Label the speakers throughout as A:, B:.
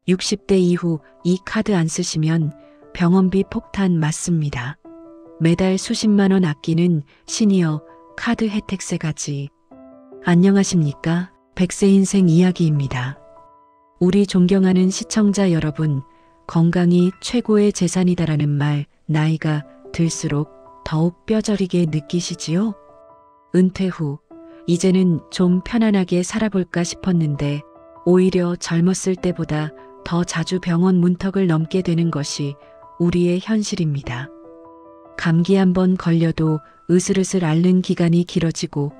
A: 60대 이후 이 카드 안 쓰시면 병원비 폭탄 맞습니다. 매달 수십만 원 아끼는 시니어 카드 혜택 3가지. 안녕하십니까? 100세 인생 이야기입니다. 우리 존경하는 시청자 여러분, 건강이 최고의 재산이다라는 말 나이가 들수록 더욱 뼈저리게 느끼시지요? 은퇴 후 이제는 좀 편안하게 살아볼까 싶었는데 오히려 젊었을 때보다 더 자주 병원 문턱을 넘게 되는 것이 우리의 현실입니다. 감기 한번 걸려도 으슬으슬 앓는 기간이 길어지고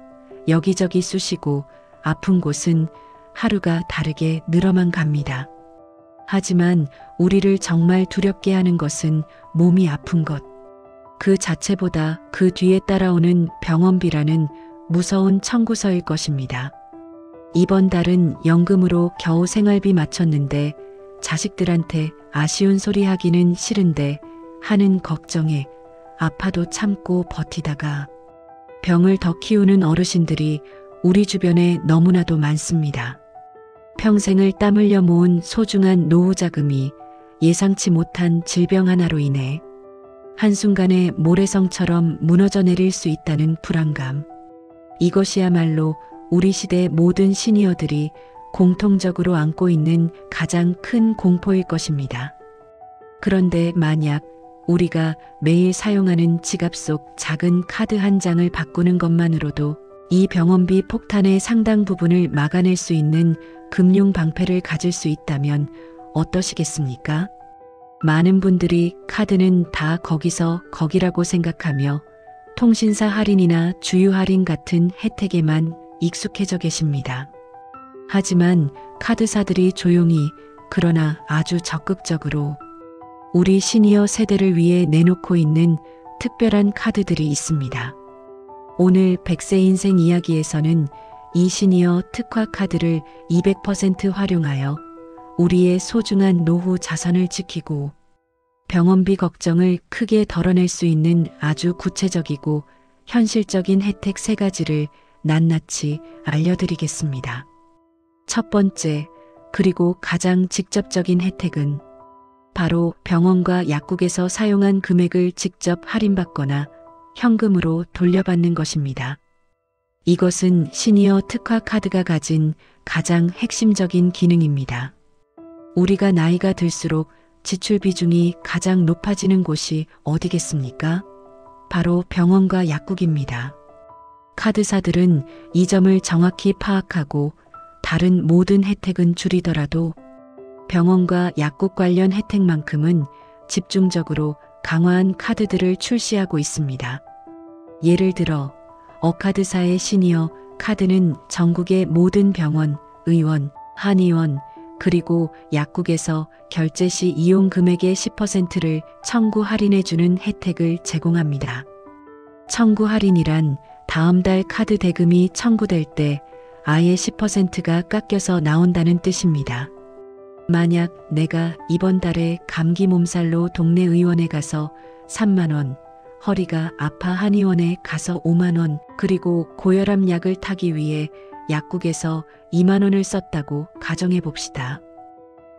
A: 여기저기 쑤시고 아픈 곳은 하루가 다르게 늘어만 갑니다. 하지만 우리를 정말 두렵게 하는 것은 몸이 아픈 것. 그 자체보다 그 뒤에 따라오는 병원비라는 무서운 청구서일 것입니다. 이번 달은 연금으로 겨우 생활비 맞췄는데 자식들한테 아쉬운 소리 하기는 싫은데 하는 걱정에 아파도 참고 버티다가 병을 더 키우는 어르신들이 우리 주변에 너무나도 많습니다. 평생을 땀 흘려 모은 소중한 노후 자금이 예상치 못한 질병 하나로 인해 한순간에 모래성처럼 무너져 내릴 수 있다는 불안감. 이것이야말로 우리 시대 모든 시니어들이 공통적으로 안고 있는 가장 큰 공포일 것입니다. 그런데 만약 우리가 매일 사용하는 지갑 속 작은 카드 한 장을 바꾸는 것만으로도 이 병원비 폭탄의 상당 부분을 막아낼 수 있는 금융 방패를 가질 수 있다면 어떠시겠습니까? 많은 분들이 카드는 다 거기서 거기라고 생각하며 통신사 할인이나 주유 할인 같은 혜택에만 익숙해져 계십니다. 하지만 카드사들이 조용히 그러나 아주 적극적으로 우리 시니어 세대를 위해 내놓고 있는 특별한 카드들이 있습니다. 오늘 100세 인생 이야기에서는 이 시니어 특화 카드를 200% 활용하여 우리의 소중한 노후 자산을 지키고 병원비 걱정을 크게 덜어낼 수 있는 아주 구체적이고 현실적인 혜택 3가지를 낱낱이 알려드리겠습니다. 첫 번째, 그리고 가장 직접적인 혜택은 바로 병원과 약국에서 사용한 금액을 직접 할인받거나 현금으로 돌려받는 것입니다. 이것은 시니어 특화 카드가 가진 가장 핵심적인 기능입니다. 우리가 나이가 들수록 지출 비중이 가장 높아지는 곳이 어디겠습니까? 바로 병원과 약국입니다. 카드사들은 이 점을 정확히 파악하고 다른 모든 혜택은 줄이더라도 병원과 약국 관련 혜택만큼은 집중적으로 강화한 카드들을 출시하고 있습니다. 예를 들어 어카드사의 시니어 카드는 전국의 모든 병원, 의원, 한의원, 그리고 약국에서 결제 시 이용 금액의 10%를 청구 할인해주는 혜택을 제공합니다. 청구 할인이란 다음 달 카드 대금이 청구될 때 아예 10%가 깎여서 나온다는 뜻입니다. 만약 내가 이번 달에 감기 몸살로 동네 의원에 가서 3만 원, 허리가 아파 한의원에 가서 5만 원, 그리고 고혈압 약을 타기 위해 약국에서 2만 원을 썼다고 가정해 봅시다.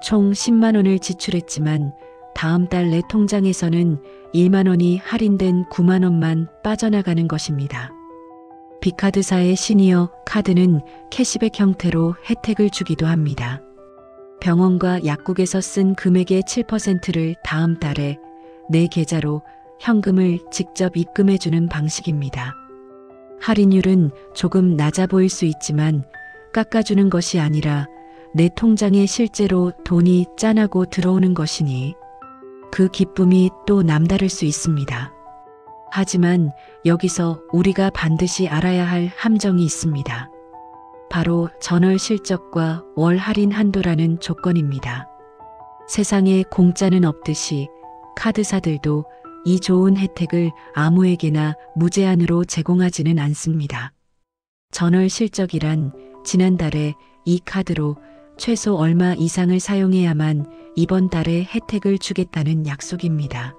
A: 총 10만 원을 지출했지만 다음 달 내 통장에서는 1만 원이 할인된 9만 원만 빠져나가는 것입니다. 비카드사의 시니어 카드는 캐시백 형태로 혜택을 주기도 합니다. 병원과 약국에서 쓴 금액의 7%를 다음 달에 내 계좌로 현금을 직접 입금해주는 방식입니다. 할인율은 조금 낮아 보일 수 있지만 깎아주는 것이 아니라 내 통장에 실제로 돈이 짠하고 들어오는 것이니 그 기쁨이 또 남다를 수 있습니다. 하지만 여기서 우리가 반드시 알아야 할 함정이 있습니다. 바로 전월 실적과 월 할인 한도라는 조건입니다. 세상에 공짜는 없듯이 카드사들도 이 좋은 혜택을 아무에게나 무제한으로 제공하지는 않습니다. 전월 실적이란 지난달에 이 카드로 최소 얼마 이상을 사용해야만 이번 달에 혜택을 주겠다는 약속입니다.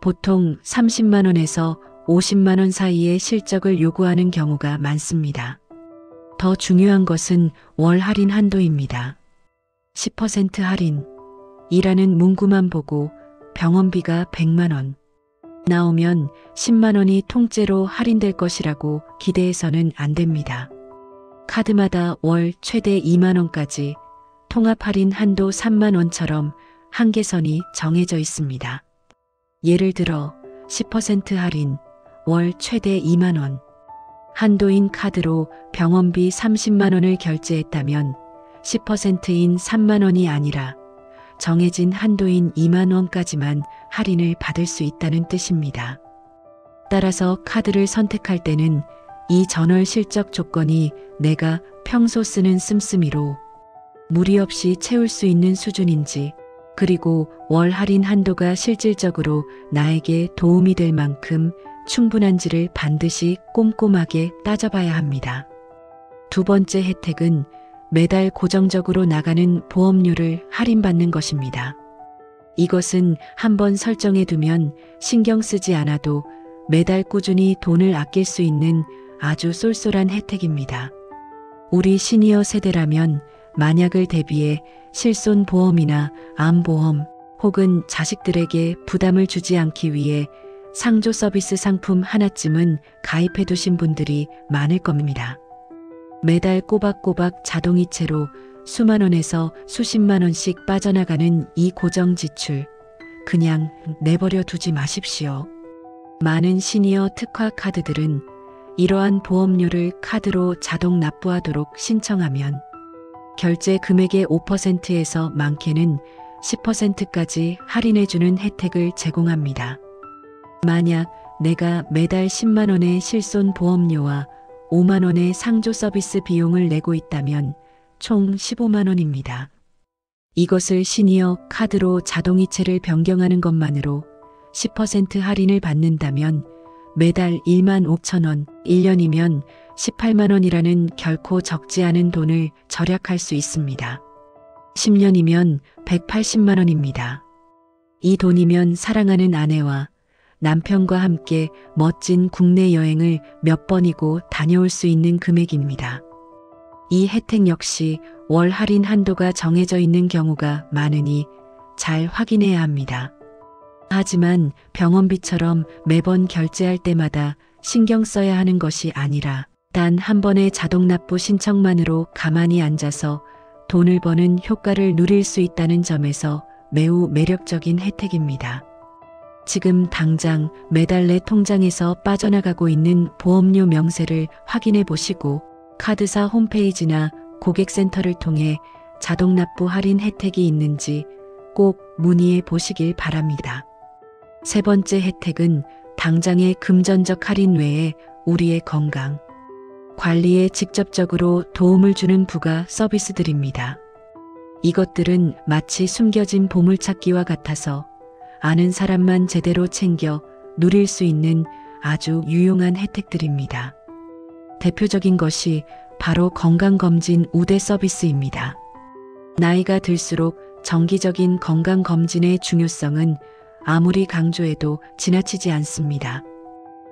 A: 보통 30만 원에서 50만 원 사이의 실적을 요구하는 경우가 많습니다. 더 중요한 것은 월 할인 한도입니다. 10% 할인 이라는 문구만 보고 병원비가 100만 원 나오면 10만 원이 통째로 할인될 것이라고 기대해서는 안 됩니다. 카드마다 월 최대 2만 원까지 통합 할인 한도 3만 원처럼 한계선이 정해져 있습니다. 예를 들어 10% 할인 월 최대 2만 원 한도인 카드로 병원비 30만 원을 결제했다면 10%인 3만 원이 아니라 정해진 한도인 2만 원까지만 할인을 받을 수 있다는 뜻입니다. 따라서 카드를 선택할 때는 이 전월 실적 조건이 내가 평소 쓰는 씀씀이로 무리 없이 채울 수 있는 수준인지, 그리고 월 할인 한도가 실질적으로 나에게 도움이 될 만큼 충분한지를 반드시 꼼꼼하게 따져봐야 합니다. 두 번째 혜택은 매달 고정적으로 나가는 보험료를 할인받는 것입니다. 이것은 한번 설정해 두면 신경 쓰지 않아도 매달 꾸준히 돈을 아낄 수 있는 아주 쏠쏠한 혜택입니다. 우리 시니어 세대라면 만약을 대비해 실손보험이나 암보험 혹은 자식들에게 부담을 주지 않기 위해 상조 서비스 상품 하나쯤은 가입해 두신 분들이 많을 겁니다. 매달 꼬박꼬박 자동이체로 수만 원에서 수십만 원씩 빠져나가는 이 고정 지출, 그냥 내버려 두지 마십시오. 많은 시니어 특화 카드들은 이러한 보험료를 카드로 자동 납부하도록 신청하면 결제 금액의 5%에서 많게는 10%까지 할인해주는 혜택을 제공합니다. 만약 내가 매달 10만 원의 실손 보험료와 5만 원의 상조 서비스 비용을 내고 있다면 총 15만 원입니다. 이것을 시니어 카드로 자동이체를 변경하는 것만으로 10% 할인을 받는다면 매달 1만 5천 원, 1년이면 18만 원이라는 결코 적지 않은 돈을 절약할 수 있습니다. 10년이면 180만 원입니다. 이 돈이면 사랑하는 아내와 남편과 함께 멋진 국내 여행을 몇 번이고 다녀올 수 있는 금액입니다. 이 혜택 역시 월 할인 한도가 정해져 있는 경우가 많으니 잘 확인해야 합니다. 하지만 병원비처럼 매번 결제할 때마다 신경 써야 하는 것이 아니라 단 한 번의 자동 납부 신청만으로 가만히 앉아서 돈을 버는 효과를 누릴 수 있다는 점에서 매우 매력적인 혜택입니다. 지금 당장 매달 내 통장에서 빠져나가고 있는 보험료 명세를 확인해 보시고 카드사 홈페이지나 고객센터를 통해 자동 납부 할인 혜택이 있는지 꼭 문의해 보시길 바랍니다. 세 번째 혜택은 당장의 금전적 할인 외에 우리의 건강 관리에 직접적으로 도움을 주는 부가 서비스들입니다. 이것들은 마치 숨겨진 보물찾기와 같아서 아는 사람만 제대로 챙겨 누릴 수 있는 아주 유용한 혜택들입니다. 대표적인 것이 바로 건강검진 우대 서비스입니다. 나이가 들수록 정기적인 건강검진의 중요성은 아무리 강조해도 지나치지 않습니다.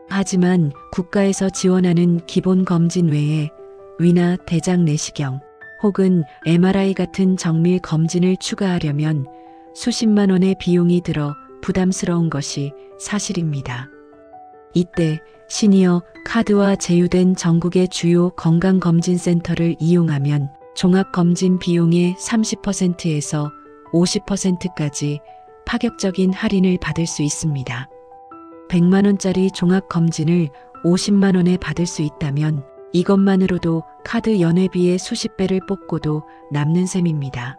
A: 하지만 국가에서 지원하는 기본검진 외에 위나 대장 내시경 혹은 MRI 같은 정밀 검진을 추가하려면 수십만 원의 비용이 들어 부담스러운 것이 사실입니다. 이때 시니어 카드와 제휴된 전국의 주요 건강검진센터를 이용하면 종합검진 비용의 30%에서 50%까지 파격적인 할인을 받을 수 있습니다. 100만 원짜리 종합검진을 50만 원에 받을 수 있다면 이것만으로도 카드 연회비의 수십 배를 뽑고도 남는 셈입니다.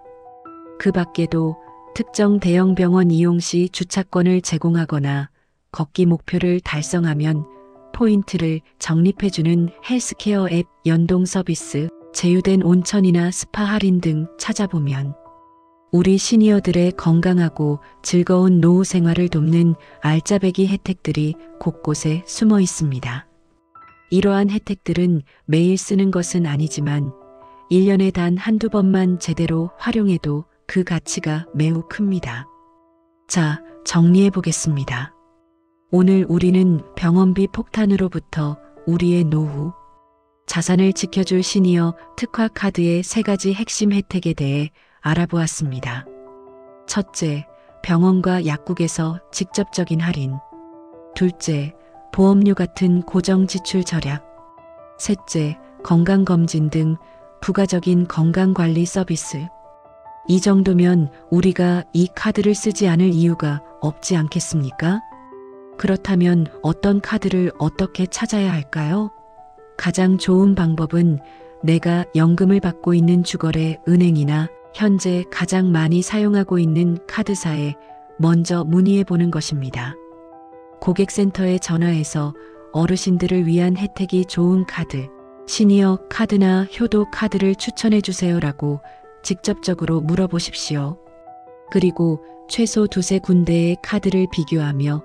A: 그 밖에도 특정 대형 병원 이용 시 주차권을 제공하거나 걷기 목표를 달성하면 포인트를 적립해주는 헬스케어 앱 연동 서비스, 제휴된 온천이나 스파 할인 등 찾아보면 우리 시니어들의 건강하고 즐거운 노후 생활을 돕는 알짜배기 혜택들이 곳곳에 숨어 있습니다. 이러한 혜택들은 매일 쓰는 것은 아니지만 1년에 단 한두 번만 제대로 활용해도 그 가치가 매우 큽니다. 자, 정리해 보겠습니다. 오늘 우리는 병원비 폭탄으로부터 우리의 노후, 자산을 지켜줄 시니어 특화 카드의 3가지 핵심 혜택에 대해 알아보았습니다. 첫째, 병원과 약국에서 직접적인 할인. 둘째, 보험료 같은 고정 지출 절약. 셋째, 건강검진 등 부가적인 건강관리 서비스. 이 정도면 우리가 이 카드를 쓰지 않을 이유가 없지 않겠습니까? 그렇다면 어떤 카드를 어떻게 찾아야 할까요? 가장 좋은 방법은 내가 연금을 받고 있는 주거래 은행이나 현재 가장 많이 사용하고 있는 카드사에 먼저 문의해 보는 것입니다. 고객센터에 전화해서 어르신들을 위한 혜택이 좋은 카드, 시니어 카드나 효도 카드를 추천해 주세요라고 직접적으로 물어보십시오. 그리고 최소 두세 군데의 카드를 비교하며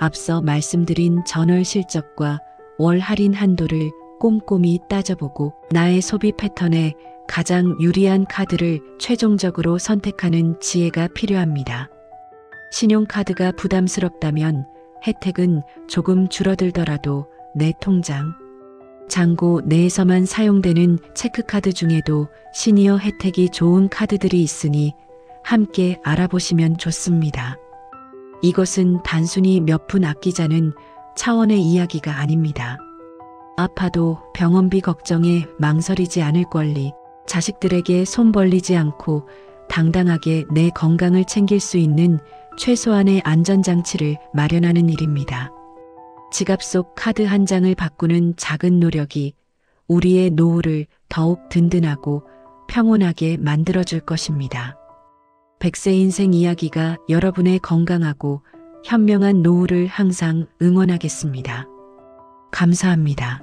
A: 앞서 말씀드린 전월 실적과 월 할인 한도를 꼼꼼히 따져보고 나의 소비 패턴에 가장 유리한 카드를 최종적으로 선택하는 지혜가 필요합니다. 신용카드가 부담스럽다면 혜택은 조금 줄어들더라도 내 통장, 잔고 내에서만 사용되는 체크카드 중에도 시니어 혜택이 좋은 카드들이 있으니 함께 알아보시면 좋습니다. 이것은 단순히 몇 푼 아끼자는 차원의 이야기가 아닙니다. 아파도 병원비 걱정에 망설이지 않을 권리, 자식들에게 손 벌리지 않고 당당하게 내 건강을 챙길 수 있는 최소한의 안전장치를 마련하는 일입니다. 지갑 속 카드 한 장을 바꾸는 작은 노력이 우리의 노후를 더욱 든든하고 평온하게 만들어줄 것입니다. 100세 인생 이야기가 여러분의 건강하고 현명한 노후를 항상 응원하겠습니다. 감사합니다.